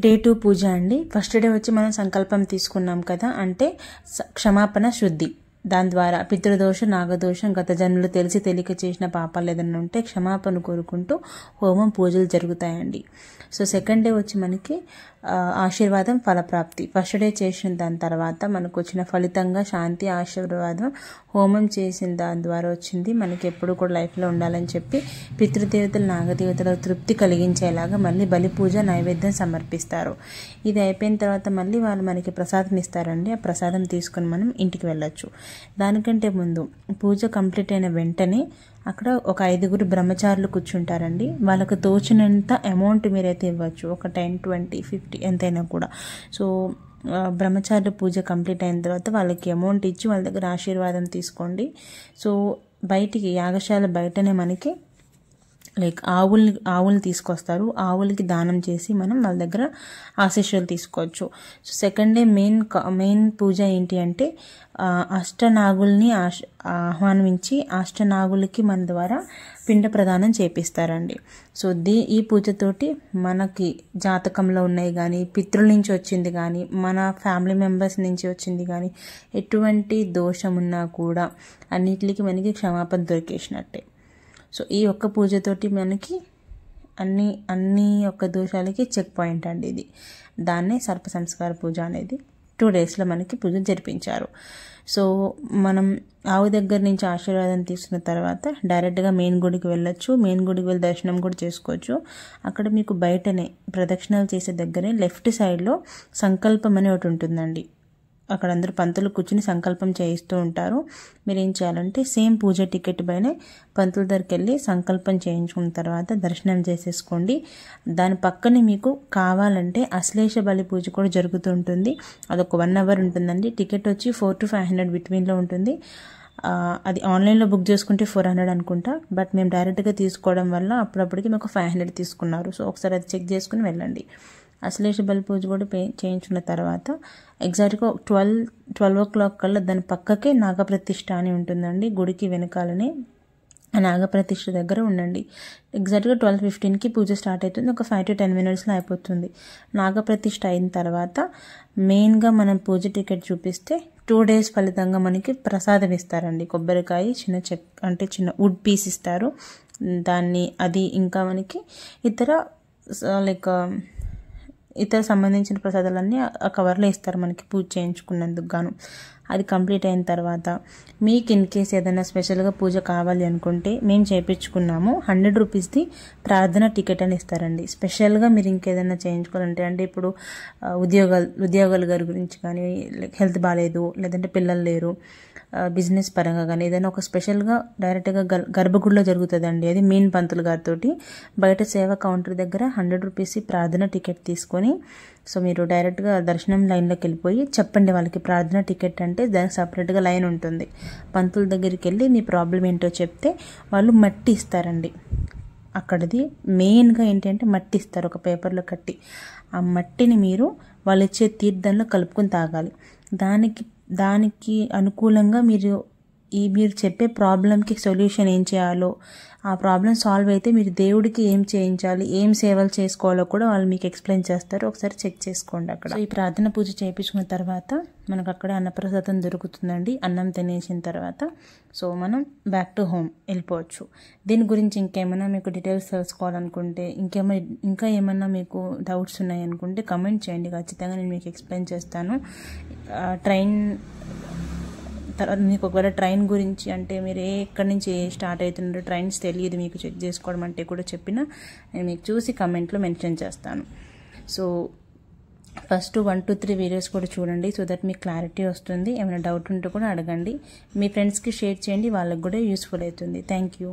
Day 2 పూజ అండి. First day వచ్చి మనం సంకల్పం తీసుకున్నాం కదా, అంటే క్షమాపణ శుద్ధి. దాని ద్వారా పితృదోషం, నాగదోషం, గత జన్మలు తెలిసి తెలియక చేసిన పాపాలు ఏదైనా ఉంటే క్షమాపణ కోరుకుంటూ హోమం పూజలు జరుగుతాయండి. సో సెకండ్ డే వచ్చి మనకి ఆశీర్వాదం ఫలప్రాప్తి. ఫస్ట్ డే చేసిన దాని తర్వాత మనకు వచ్చిన ఫలితంగా శాంతి, ఆశీర్వాదం హోమం చేసిన దాని ద్వారా వచ్చింది. మనకి ఎప్పుడు కూడా లైఫ్లో ఉండాలని చెప్పి పితృదేవతలు, నాగదేవతల తృప్తి కలిగించేలాగా మళ్ళీ బలి పూజ నైవేద్యం సమర్పిస్తారు. ఇది అయిపోయిన తర్వాత మళ్ళీ వాళ్ళు మనకి ప్రసాదం ఇస్తారండి. ఆ ప్రసాదం తీసుకొని మనం ఇంటికి వెళ్ళొచ్చు. దానికంటే ముందు పూజ కంప్లీట్ అయిన వెంటనే అక్కడ ఒక 5 బ్రహ్మచారులు కూర్చుంటారండి. వాళ్ళకు తోచినంత అమౌంట్ మీరైతే ఇవ్వచ్చు, ఒక 10, 20, 50 ఎంతైనా కూడా. సో బ్రహ్మచారుల పూజ కంప్లీట్ అయిన తర్వాత వాళ్ళకి అమౌంట్ ఇచ్చి వాళ్ళ దగ్గర ఆశీర్వాదం తీసుకోండి. సో బయటికి యాగశాల బయటనే మనకి ఆవుల్ని తీసుకొస్తారు. ఆవులకి దానం చేసి మనం వాళ్ళ దగ్గర ఆశీస్సులు తీసుకోవచ్చు. సో సెకండ్ డే మెయిన్ పూజ ఏంటి అంటే అష్టనాగుల్ని ఆహ్వానించి అష్టనాగులకి మన ద్వారా పిండ ప్రదానం చేపిస్తారండి. సో ఈ పూజతోటి మనకి జాతకంలో ఉన్నాయి కానీ, పితృల నుంచి వచ్చింది కానీ, మన ఫ్యామిలీ మెంబర్స్ నుంచి వచ్చింది కానీ, ఎటువంటి దోషం ఉన్నా కూడా అన్నిటికి మనకి క్షమాపణ దొరికేసినట్టే. సో ఈ ఒక్క పూజతోటి మనకి అన్ని ఒక్క దోషాలకి చెక్ పాయింట్ అండి ఇది. దాన్నే సర్ప సంస్కార పూజ అనేది 2 డేస్లో మనకి పూజ జరిపించారు. సో మనం ఆవు దగ్గర నుంచి ఆశీర్వాదం తీసుకున్న తర్వాత డైరెక్ట్గా మెయిన్ గుడికి వెళ్ళొచ్చు. మెయిన్ గుడికి వెళ్ళి దర్శనం కూడా చేసుకోవచ్చు. అక్కడ మీకు బయటనే ప్రదక్షిణాలు చేసే దగ్గరే లెఫ్ట్ సైడ్లో సంకల్పం అని ఒకటి ఉంటుందండి. అక్కడ అందరూ పంతులు కూర్చుని సంకల్పం చేయిస్తూ ఉంటారు. మీరు ఏం చేయాలంటే సేమ్ పూజ టికెట్ పైనే పంతుల దగ్గరికి వెళ్ళి సంకల్పం చేయించుకున్న తర్వాత దర్శనం చేసేసుకోండి. దాని పక్కనే మీకు కావాలంటే అశ్లేష బలి పూజ కూడా జరుగుతూ ఉంటుంది. అదొక 1 అవర్ ఉంటుందండి. టికెట్ వచ్చి 400 to 500 బిట్వీన్లో ఉంటుంది. అది ఆన్లైన్లో బుక్ చేసుకుంటే 400 అనుకుంటా. బట్ మేము డైరెక్ట్గా తీసుకోవడం వల్ల అప్పుడప్పటికి మాకు 500 తీసుకున్నారు. సో ఒకసారి అది చెక్ చేసుకుని వెళ్ళండి. అశ్లేష బలి పూజ కూడా చేయించుకున్న తర్వాత ఎగ్జాక్ట్గా 12 o'clock కల్లా దాని పక్కకే నాగప్రతిష్ఠ అని ఉంటుందండి. గుడికి వెనకాలనే ఆ నాగప్రతిష్ఠ దగ్గర ఉండండి. ఎగ్జాక్ట్గా 12:15కి పూజ స్టార్ట్ అవుతుంది. ఒక 5 to 10 minutesలో అయిపోతుంది. నాగప్రతిష్ఠ అయిన తర్వాత మెయిన్గా మనం పూజ టికెట్ చూపిస్తే 2 days ఫలితంగా మనకి ప్రసాదం ఇస్తారండి. కొబ్బరికాయ, చిన్న వుడ్ పీస్ ఇస్తారు. అది ఇంకా మనకి ఇతర సంబంధించిన ప్రసాదాలన్నీ ఆ కవర్లో ఇస్తారు మనకి పూజ చేయించుకున్నందుకు గాను. అది కంప్లీట్ అయిన తర్వాత మీకు ఇన్ కేస్ ఏదైనా స్పెషల్గా పూజ కావాలి అనుకుంటే మేము చేయించుకున్నాము. 100 రూపీస్ది ప్రార్థన టికెట్ అని ఇస్తారండి. స్పెషల్గా మీరు ఇంకేదైనా చేయించుకోవాలంటే, అంటే ఇప్పుడు ఉద్యోగాల గారి గురించి కానీ, హెల్త్ బాగాలేదు, లేదంటే పిల్లలు లేరు, బిజినెస్ పరంగా కానీ ఏదైనా ఒక స్పెషల్గా డైరెక్ట్గా గర్భగుడిలో జరుగుతుందండి. అది మెయిన్ పంతులు గారితో బయట సేవా కౌంటర్ దగ్గర 100 రూపీస్ ప్రార్థన టికెట్ తీసుకొని, సో మీరు డైరెక్ట్గా దర్శనం లైన్లోకి వెళ్ళిపోయి చెప్పండి వాళ్ళకి ప్రార్థన టికెట్ అంటే దానికి సపరేట్గా లైన్ ఉంటుంది. పంతుల దగ్గరికి వెళ్ళి మీ ప్రాబ్లం ఏంటో చెప్తే వాళ్ళు మట్టి ఇస్తారండి. అక్కడది మెయిన్గా ఏంటంటే మట్టి ఇస్తారు ఒక పేపర్లో కట్టి. ఆ మట్టిని మీరు వాళ్ళు ఇచ్చే తీర్థంలో కలుపుకొని తాగాలి. దానికి అనుకూలంగా మీరు చెప్పే ప్రాబ్లంకి సొల్యూషన్ ఏం చేయాలో, ఆ ప్రాబ్లం సాల్వ్ అయితే మీరు దేవుడికి ఏం చేయించాలి, ఏం సేవలు చేసుకోవాలో కూడా వాళ్ళు మీకు ఎక్స్ప్లెయిన్ చేస్తారు. ఒకసారి చెక్ చేసుకోండి అక్కడ. ఈ ప్రార్థన పూజ చేయించుకున్న తర్వాత మనకు అక్కడే అన్నప్రసాదం దొరుకుతుందండి. అన్నం తినేసిన తర్వాత సో మనం బ్యాక్ టు హోమ్ వెళ్ళిపోవచ్చు. దీని గురించి ఇంకేమైనా మీకు డీటెయిల్స్ తెలుసుకోవాలనుకుంటే, ఇంకా ఏమైనా మీకు డౌట్స్ ఉన్నాయనుకుంటే కమెంట్ చేయండి. ఖచ్చితంగా నేను మీకు ఎక్స్ప్లెయిన్ చేస్తాను. తర్వాత మీకు ఒకవేళ ట్రైన్ గురించి అంటే మీరు ఎక్కడి నుంచి స్టార్ట్ అవుతున్నారో ట్రైన్స్ తెలియదు మీకు చెక్ చేసుకోవడం అంటే కూడా చెప్పినా నేను మీకు చూసి కమెంట్లో మెన్షన్ చేస్తాను. సో ఫస్ట్ 1 to 3 వీడియోస్ కూడా చూడండి. సో దట్ మీకు క్లారిటీ వస్తుంది. ఏమైనా డౌట్ ఉంటే కూడా అడగండి. మీ ఫ్రెండ్స్కి షేర్ చేయండి, వాళ్ళకి కూడా యూస్ఫుల్ అవుతుంది. Thank you.